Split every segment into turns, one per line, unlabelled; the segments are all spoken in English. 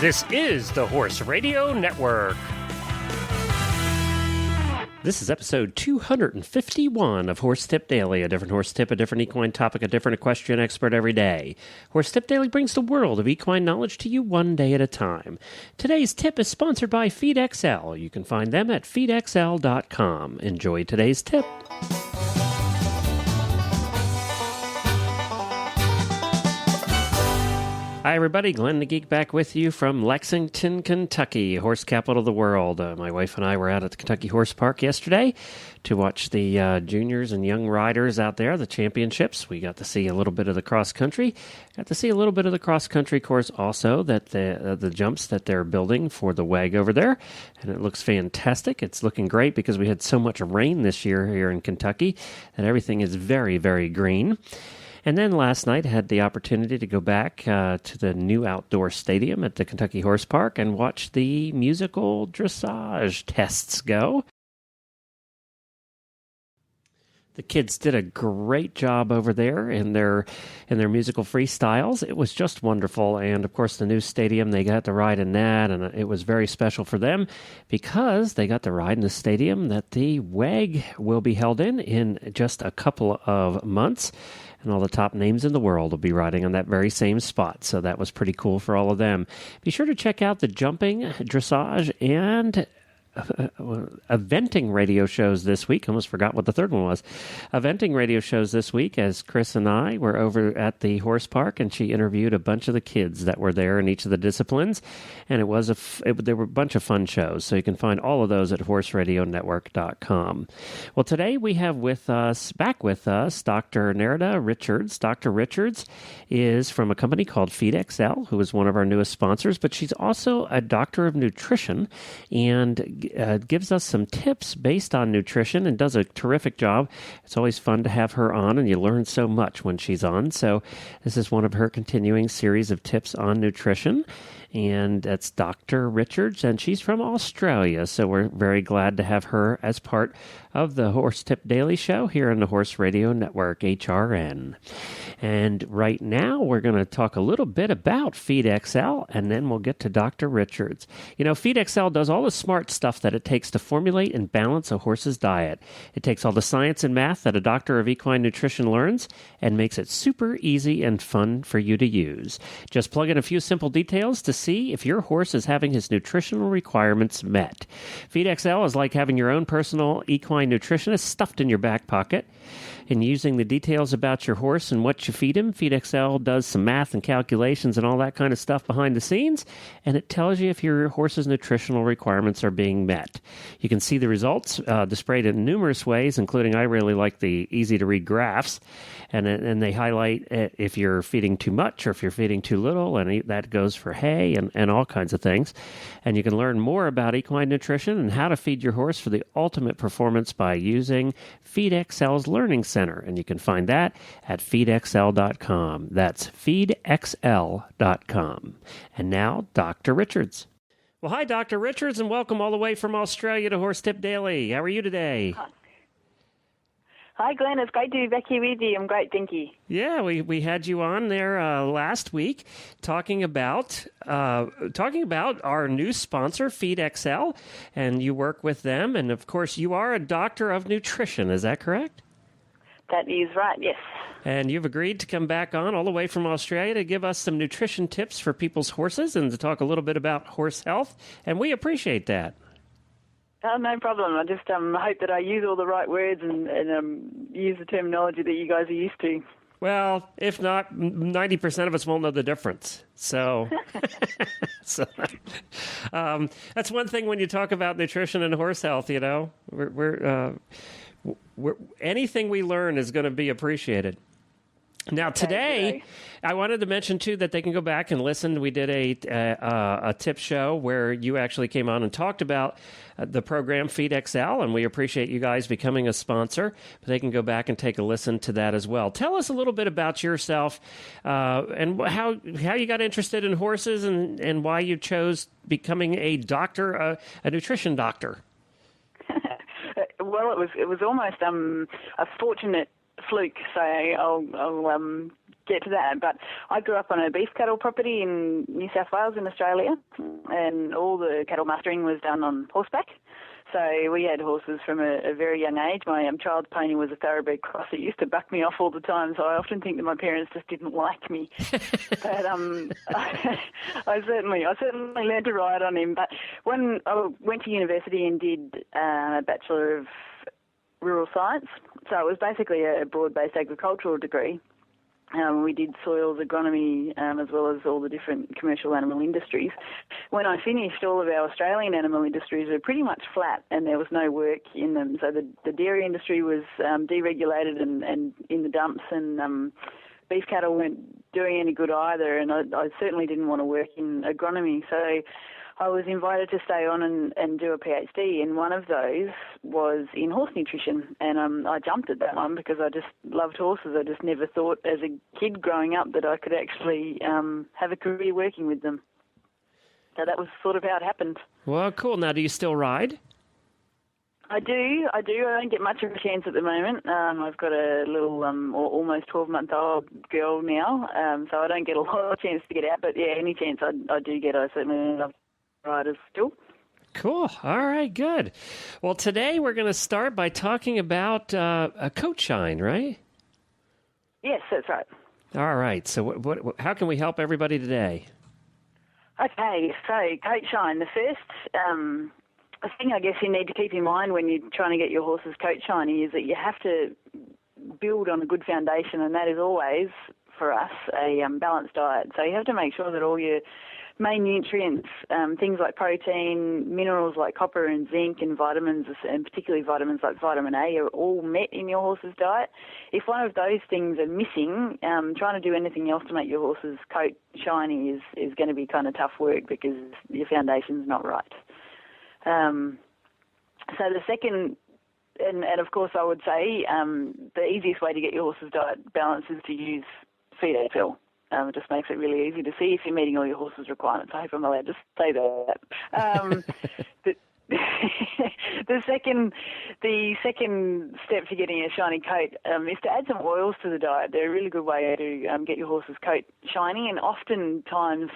This is the Horse Radio Network. This is episode 251 of Horse Tip Daily, a different horse tip, a different equine topic, a different equestrian expert every day. Horse Tip Daily brings the world of equine knowledge to you one day at a time. Today's tip is sponsored by FeedXL. You can find them at feedxl.com. Enjoy today's tip. Hi, everybody. Glenn the Geek back with you from Lexington, Kentucky, horse capital of the world. My wife and I were out at the Kentucky Horse Park yesterday to watch the juniors and young riders out there, the championships. We got to see a little bit of the cross country. Got to see a little bit of the cross country course also, that the jumps that they're building for the WEG over there. And it looks fantastic. It's looking great because we had so much rain this year here in Kentucky that everything is very, very green. And then last night I had the opportunity to go back to the new outdoor stadium at the Kentucky Horse Park and watch the musical dressage tests go. The kids did a great job over there in their musical freestyles. It was just wonderful. And, of course, the new stadium, they got to ride in that, and it was very special for them because they got to ride in the stadium that the WEG will be held in just a couple of months. And all the top names in the world will be riding on that very same spot. So that was pretty cool for all of them. Be sure to check out the jumping, dressage, and eventing radio shows this week. I almost forgot what the third one was. Eventing radio shows this week, as Chris and I were over at the horse park, and she interviewed a bunch of the kids that were there in each of the disciplines, and there were a bunch of fun shows. So you can find all of those at horseradionetwork.com. Well, today we have back with us Dr. Nerida Richards. Dr. Richards is from a company called FeedXL, who is one of our newest sponsors, but she's also a doctor of nutrition and gives us some tips based on nutrition and does a terrific job. It's always fun to have her on, and you learn so much when she's on. So this is one of her continuing series of tips on nutrition. And that's Dr. Richards, and she's from Australia. So we're very glad to have her as part of the Horse Tip Daily Show here on the Horse Radio Network, HRN. And right now, we're going to talk a little bit about FeedXL, and then we'll get to Dr. Richards. You know, FeedXL does all the smart stuff that it takes to formulate and balance a horse's diet. It takes all the science and math that a doctor of equine nutrition learns and makes it super easy and fun for you to use. Just plug in a few simple details to see if your horse is having his nutritional requirements met. FeedXL is like having your own personal equine nutritionist stuffed in your back pocket. And using the details about your horse and what you feed him, FeedXL does some math and calculations and all that kind of stuff behind the scenes, and it tells you if your horse's nutritional requirements are being met. You can see the results displayed in numerous ways, including I really like the easy-to-read graphs, and they highlight if you're feeding too much or if you're feeding too little, and that goes for hay and all kinds of things. And you can learn more about equine nutrition and how to feed your horse for the ultimate performance by using FeedXL's Learning Center, and you can find that at feedxl.com. That's feedxl.com. And now, Dr. Richards. Well, hi, Dr. Richards, and welcome all the way from Australia to Horse Tip Daily. How are you today?
Hi, Glenn. It's great to be back here with you. I'm great, thank you.
Yeah, we had you on there last week talking about our new sponsor, FeedXL, and you work with them, and of course, you are a doctor of nutrition. Is that correct?
That is right, yes.
And you've agreed to come back on all the way from Australia to give us some nutrition tips for people's horses and to talk a little bit about horse health, and we appreciate that.
Oh, no problem. I just hope that I use all the right words and use the terminology that you guys are used to.
Well, if not, 90% of us won't know the difference. So, that's one thing when you talk about nutrition and horse health. You know, we're anything we learn is going to be appreciated. Now, today, I wanted to mention, too, that they can go back and listen. We did a tip show where you actually came on and talked about the program FeedXL, and we appreciate you guys becoming a sponsor. But they can go back and take a listen to that as well. Tell us a little bit about yourself and how you got interested in horses and why you chose becoming a doctor, a nutrition doctor.
Well, it was almost a fortunate fluke, so I'll get to that. But I grew up on a beef cattle property in New South Wales in Australia, and all the cattle mustering was done on horseback. So we had horses from a very young age. My child's pony was a thoroughbred cross. It used to buck me off all the time, so I often think that my parents just didn't like me. But I certainly learned to ride on him. But when I went to university and did a Bachelor of Rural Science, so it was basically a broad-based agricultural degree. We did soils agronomy as well as all the different commercial animal industries. When I finished, all of our Australian animal industries were pretty much flat and there was no work in them. So the dairy industry was deregulated and in the dumps, and beef cattle weren't doing any good either, and I certainly didn't want to work in agronomy. So I was invited to stay on and do a PhD, and one of those was in horse nutrition. And I jumped at that one because I just loved horses. I just never thought as a kid growing up that I could actually have a career working with them. So that was sort of how it happened.
Well, cool. Now, do you still ride?
I do. I don't get much of a chance at the moment. I've got a little, almost 12-month-old girl now, so I don't get a lot of chance to get out. But yeah, any chance I do get, I certainly love riders still.
Cool. All right, good. Well, today we're going to start by talking about a coat shine, right?
Yes, that's right.
All right. So how can we help everybody today?
Okay, so coat shine. The first thing I guess you need to keep in mind when you're trying to get your horse's coat shiny is that you have to build on a good foundation, and that is always, for us, a balanced diet. So you have to make sure that all your main nutrients, things like protein, minerals like copper and zinc, and vitamins, and particularly vitamins like vitamin A, are all met in your horse's diet. If one of those things are missing, trying to do anything else to make your horse's coat shiny is going to be kind of tough work because your foundation's not right. So the second, and of course I would say the easiest way to get your horse's diet balanced is to use feed AFL. It just makes it really easy to see if you're meeting all your horse's requirements. I hope I'm allowed to say that. The second step to getting a shiny coat is to add some oils to the diet. They're a really good way to get your horse's coat shiny, and oftentimes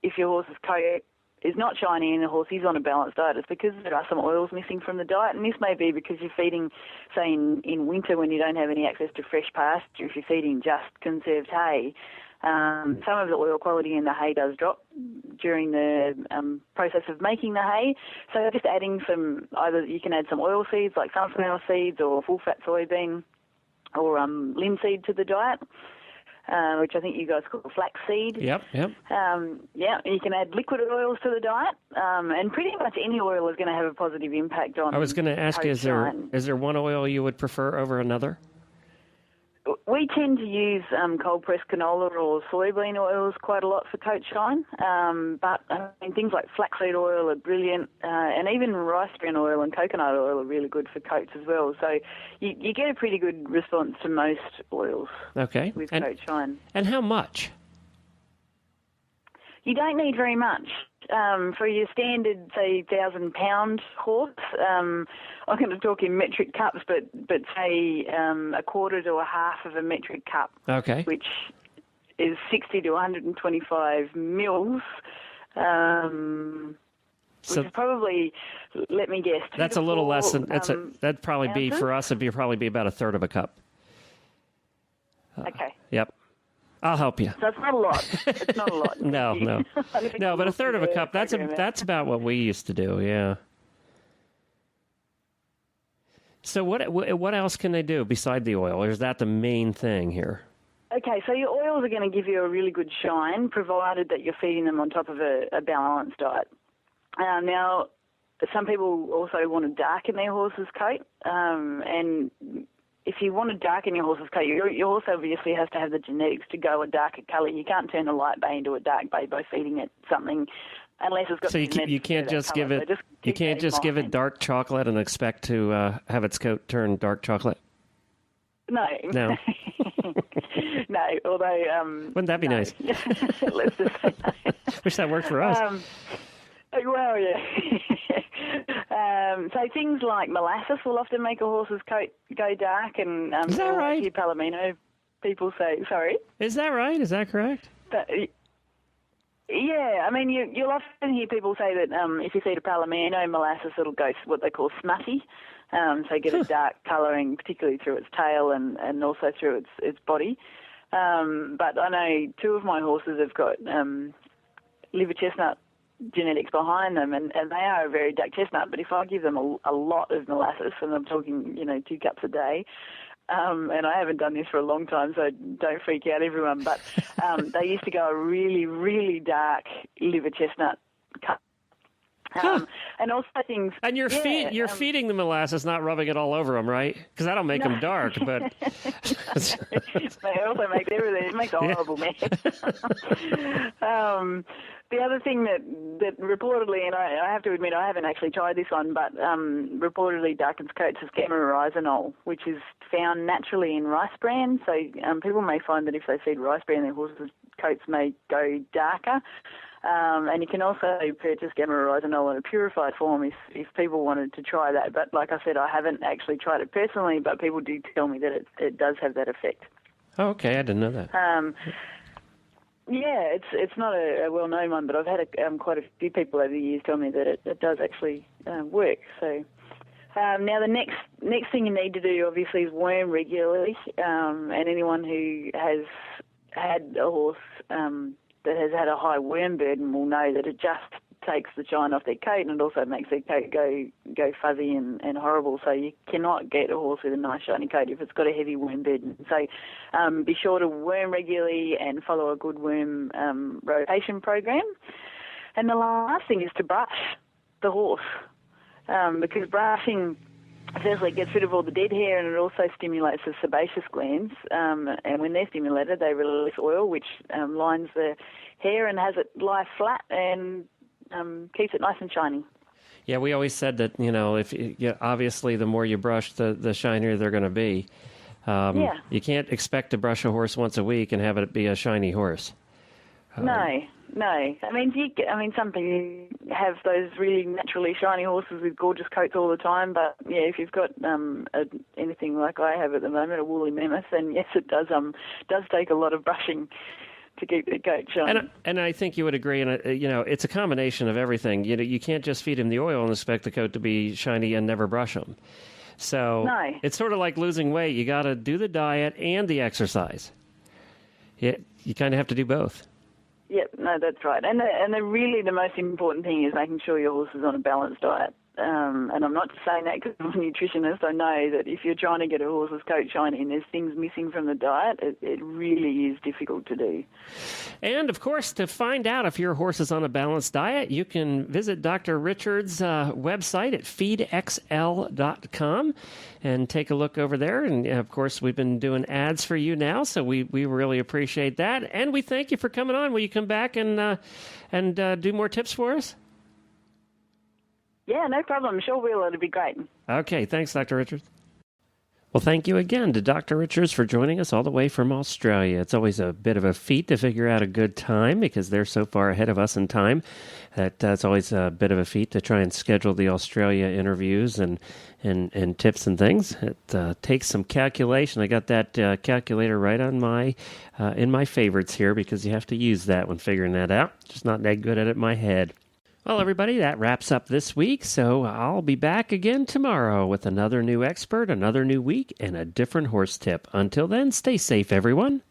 if your horse's coat is not shiny and the horse is on a balanced diet, it's because there are some oils missing from the diet, and this may be because you're feeding, say, in winter when you don't have any access to fresh pasture, if you're feeding just conserved hay. Some of the oil quality in the hay does drop during the process of making the hay. So just adding some, either you can add some oil seeds like sunflower seeds or full-fat soybean or linseed to the diet, which I think you guys call flaxseed.
Yep.
Yeah, you can add liquid oils to the diet, and pretty much any oil is going to have a positive impact on.
I was going to ask you, is there one oil you would prefer over another?
We tend to use cold-pressed canola or soybean oils quite a lot for coat shine, but things like flaxseed oil are brilliant, and even rice bran oil and coconut oil are really good for coats as well. So you get a pretty good response to most oils with coat shine. And
how much?
You don't need very much. For your standard, say, 1,000-pound horse, I'm going to talk in metric cups, but say a quarter to a half of a metric cup, which is 60 to 125 mils, which is probably, let me guess,
that's a little less than, that'd probably be, for us, it'd probably be about a third of a cup.
Okay.
Yep. I'll help you.
So it's not a lot. It's not a lot.
No, but a third of a cup, that's about what we used to do, yeah. So what else can they do beside the oil, or is that the main thing here?
Okay, so your oils are going to give you a really good shine, provided that you're feeding them on top of a balanced diet. Now, some people also want to darken their horse's coat, and if you want to darken your horse's coat, your horse obviously has to have the genetics to go a darker colour. You can't turn a light bay into a dark bay by feeding it something, unless it's got. So
you can't just give it. You can't just give it dark chocolate and expect to have its coat turn dark chocolate.
No. No. Although.
Wouldn't that be nice?
Let's just say no.
Wish that worked for us.
Well, yeah. So things like molasses will often make a horse's coat go dark, and
is that right?
Palomino. people say, sorry?
Is that right? Is that correct?
Yeah, I mean, you'll often hear people say that if you feed a Palomino molasses, it'll go what they call smutty. So you get a dark colouring, particularly through its tail and also through its body. But I know two of my horses have got liver chestnut genetics behind them, and they are a very dark chestnut. But if I give them a lot of molasses, and I'm talking, 2 cups a day, and I haven't done this for a long time, so don't freak out, everyone, but they used to go a really, really dark liver chestnut cut. And also things...
And you're feeding the molasses, not rubbing it all over them, right? Because that'll make them dark, but...
It also makes everything... It makes a horrible mess. The other thing that reportedly, and I have to admit I haven't actually tried this one, but reportedly darkens coats is gamma-oryzanol, which is found naturally in rice bran. So people may find that if they feed rice bran, their horses' coats may go darker. And you can also purchase gamma-oryzanol in a purified form if people wanted to try that. But like I said, I haven't actually tried it personally, but people do tell me that it does have that effect.
Oh, okay, I didn't know that.
Yeah, it's not a well-known one, but I've had quite a few people over the years tell me that it does actually work. So now the next thing you need to do, obviously, is worm regularly. And anyone who has had a horse that has had a high worm burden will know that it just takes the shine off their coat, and it also makes their coat go fuzzy and horrible. So you cannot get a horse with a nice shiny coat if it's got a heavy worm burden. So be sure to worm regularly and follow a good worm rotation program. And the last thing is to brush the horse, because brushing firstly gets rid of all the dead hair, and it also stimulates the sebaceous glands. And when they're stimulated, they release oil, which lines the hair and has it lie flat and keeps it nice and shiny.
Yeah, we always said that, obviously the more you brush, the shinier they're going to be. You can't expect to brush a horse once a week and have it be a shiny horse.
No. I mean, some people have those really naturally shiny horses with gorgeous coats all the time. But yeah, if you've got anything like I have at the moment, a woolly mammoth, then yes, it does take a lot of brushing to keep the coat shiny.
And I think you would agree. And it's a combination of everything. You can't just feed him the oil and expect the coat to be shiny and never brush him. So It's sort of like losing weight. You got to do the diet and the exercise. You kind of have to do both.
Yep, no, that's right. And really the most important thing is making sure your horse is on a balanced diet. And I'm not just saying that because I'm a nutritionist. I know that if you're trying to get a horse's coat shiny and there's things missing from the diet, it really is difficult to do.
And, of course, to find out if your horse is on a balanced diet, you can visit Dr. Richards' website at feedxl.com and take a look over there. And, of course, we've been doing ads for you now, so we really appreciate that. And we thank you for coming on. Will you come back and do more tips for us?
Yeah, no problem. Sure will. It'll be great.
Okay. Thanks, Dr. Richards. Well, thank you again to Dr. Richards for joining us all the way from Australia. It's always a bit of a feat to figure out a good time because they're so far ahead of us in time. That's always a bit of a feat to try and schedule the Australia interviews and tips and things. It takes some calculation. I got that calculator right on in my favorites here because you have to use that when figuring that out. Just not that good at it in my head. Well, everybody, that wraps up this week, so I'll be back again tomorrow with another new expert, another new week, and a different horse tip. Until then, stay safe, everyone.